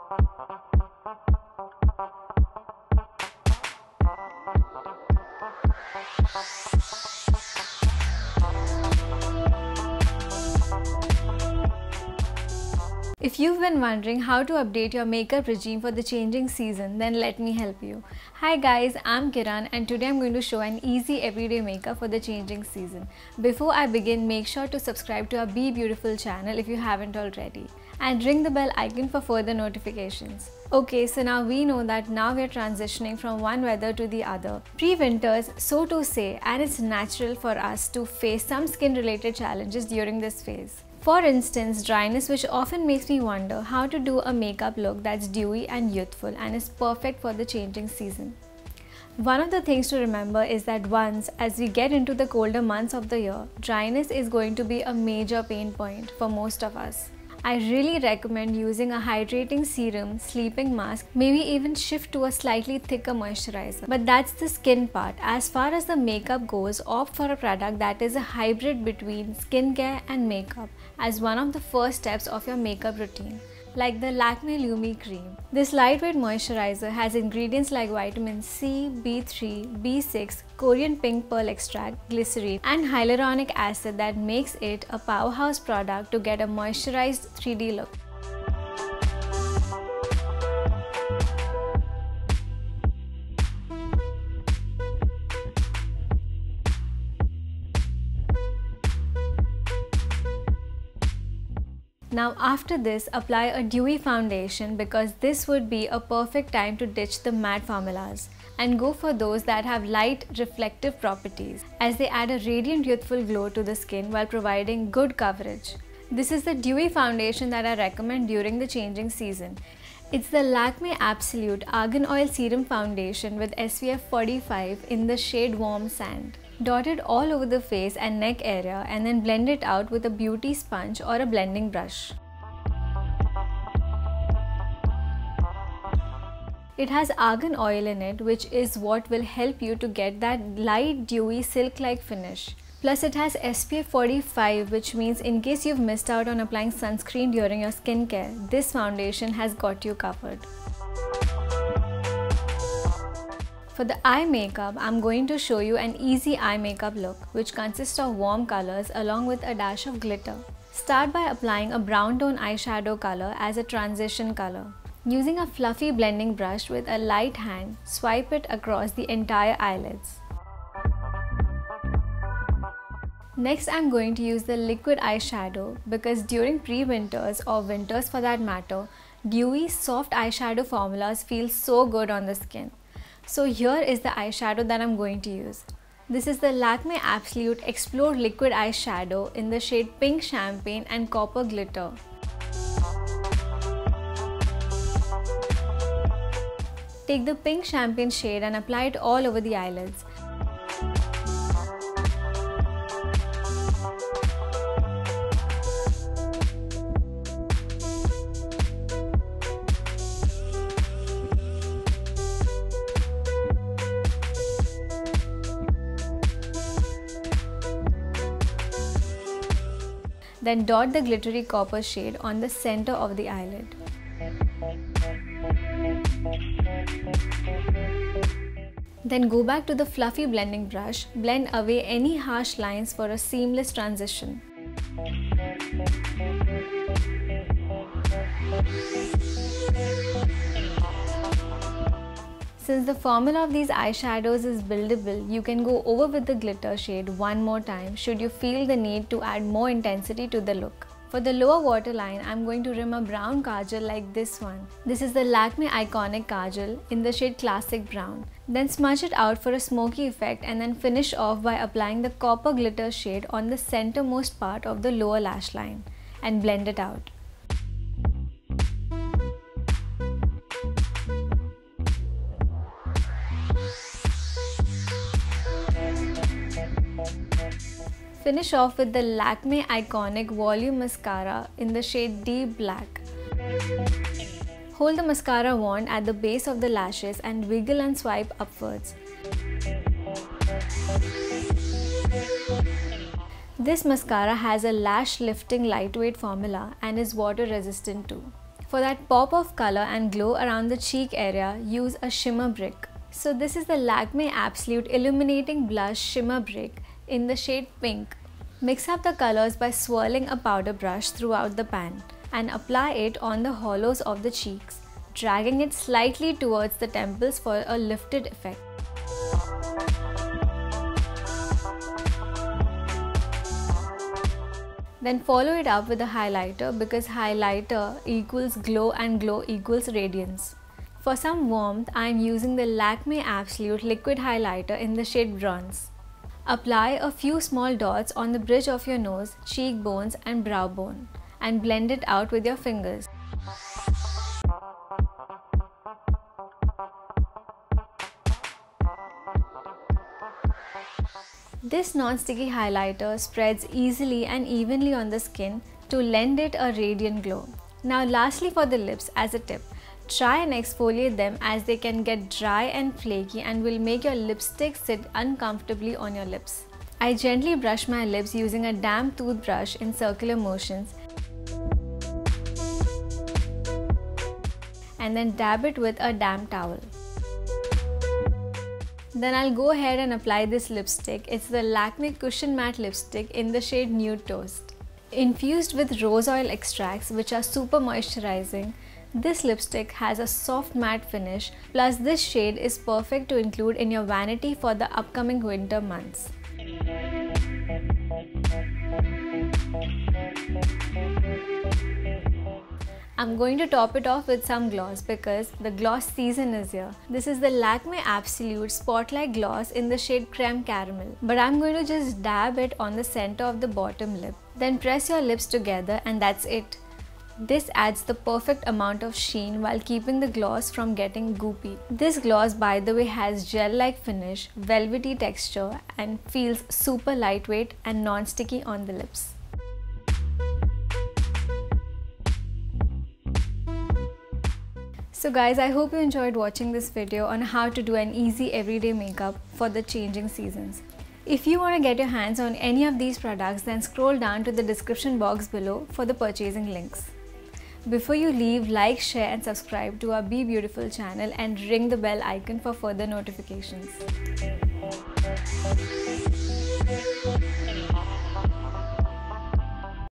If you've been wondering how to update your makeup regime for the changing season, then let me help you. Hi guys, I'm Kiran and today I'm going to show an easy everyday makeup for the changing season. Before I begin, make sure to subscribe to our BeBeautiful channel if you haven't already. And ring the bell icon for further notifications. Okay, so now we know that now we are transitioning from one weather to the other. Pre-winters, so to say, and it's natural for us to face some skin related challenges during this phase. For instance, dryness, which often makes me wonder how to do a makeup look that's dewy and youthful and is perfect for the changing season. One of the things to remember is that as we get into the colder months of the year, dryness is going to be a major pain point for most of us. I really recommend using a hydrating serum, sleeping mask, maybe even shift to a slightly thicker moisturizer. But that's the skin part. As far as the makeup goes, opt for a product that is a hybrid between skincare and makeup as one of the first steps of your makeup routine, like the Lakme Lumi Cream. This lightweight moisturizer has ingredients like vitamin C, B3, B6, Korean pink pearl extract, glycerin, and hyaluronic acid that makes it a powerhouse product to get a moisturized 3D look. Now after this, apply a dewy foundation because this would be a perfect time to ditch the matte formulas and go for those that have light reflective properties as they add a radiant youthful glow to the skin while providing good coverage. This is the dewy foundation that I recommend during the changing season. It's the Lakme Absolute Argan Oil Serum Foundation with SPF 45 in the shade Warm Sand. Dot it all over the face and neck area and then blend it out with a beauty sponge or a blending brush. It has argan oil in it, which is what will help you to get that light, dewy, silk-like finish. Plus it has SPF 45, which means in case you've missed out on applying sunscreen during your skincare, this foundation has got you covered. For the eye makeup, I'm going to show you an easy eye makeup look which consists of warm colors along with a dash of glitter. Start by applying a brown tone eyeshadow color as a transition color. Using a fluffy blending brush with a light hand, swipe it across the entire eyelids. Next, I'm going to use the liquid eyeshadow because during pre-winters or winters for that matter, dewy, soft eyeshadow formulas feel so good on the skin. So here is the eyeshadow that I'm going to use. This is the Lakme Absolute Explore Liquid Eyeshadow in the shade Pink Champagne and Copper Glitter. Take the Pink Champagne shade and apply it all over the eyelids. Then dot the glittery copper shade on the center of the eyelid. Then go back to the fluffy blending brush, blend away any harsh lines for a seamless transition. Since the formula of these eyeshadows is buildable, you can go over with the glitter shade one more time should you feel the need to add more intensity to the look. For the lower waterline, I'm going to rim a brown kajal like this one. This is the Lakme Iconic Kajal in the shade Classic Brown. Then smudge it out for a smoky effect and then finish off by applying the copper glitter shade on the centermost part of the lower lash line and blend it out. Finish off with the Lakme Iconic Volume Mascara in the shade Deep Black. Hold the mascara wand at the base of the lashes and wiggle and swipe upwards. This mascara has a lash lifting lightweight formula and is water resistant too. For that pop of color and glow around the cheek area, use a shimmer brick. So this is the Lakme Absolute Illuminating Blush Shimmer Brick in the shade Pink. Mix up the colors by swirling a powder brush throughout the pan and apply it on the hollows of the cheeks, dragging it slightly towards the temples for a lifted effect. Then follow it up with a highlighter because highlighter equals glow and glow equals radiance. For some warmth, I am using the Lakme Absolute Liquid Highlighter in the shade Bronze. Apply a few small dots on the bridge of your nose, cheekbones and brow bone and blend it out with your fingers. This non-sticky highlighter spreads easily and evenly on the skin to lend it a radiant glow. Now lastly, for the lips, as a tip, try and exfoliate them as they can get dry and flaky and will make your lipstick sit uncomfortably on your lips. I gently brush my lips using a damp toothbrush in circular motions and then dab it with a damp towel. Then I'll go ahead and apply this lipstick. It's the Lakme Cushion Matte Lipstick in the shade Nude Toast. Infused with rose oil extracts which are super moisturizing, this lipstick has a soft matte finish, plus this shade is perfect to include in your vanity for the upcoming winter months. I'm going to top it off with some gloss because the gloss season is here. This is the Lakme Absolute Spotlight Gloss in the shade Creme Caramel. But I'm going to just dab it on the center of the bottom lip. Then press your lips together and that's it. This adds the perfect amount of sheen while keeping the gloss from getting goopy. This gloss, by the way, has gel-like finish, velvety texture and feels super lightweight and non-sticky on the lips. So guys, I hope you enjoyed watching this video on how to do an easy everyday makeup for the changing seasons. If you want to get your hands on any of these products, then scroll down to the description box below for the purchasing links. Before you leave, like, share and subscribe to our BeBeautiful channel and ring the bell icon for further notifications.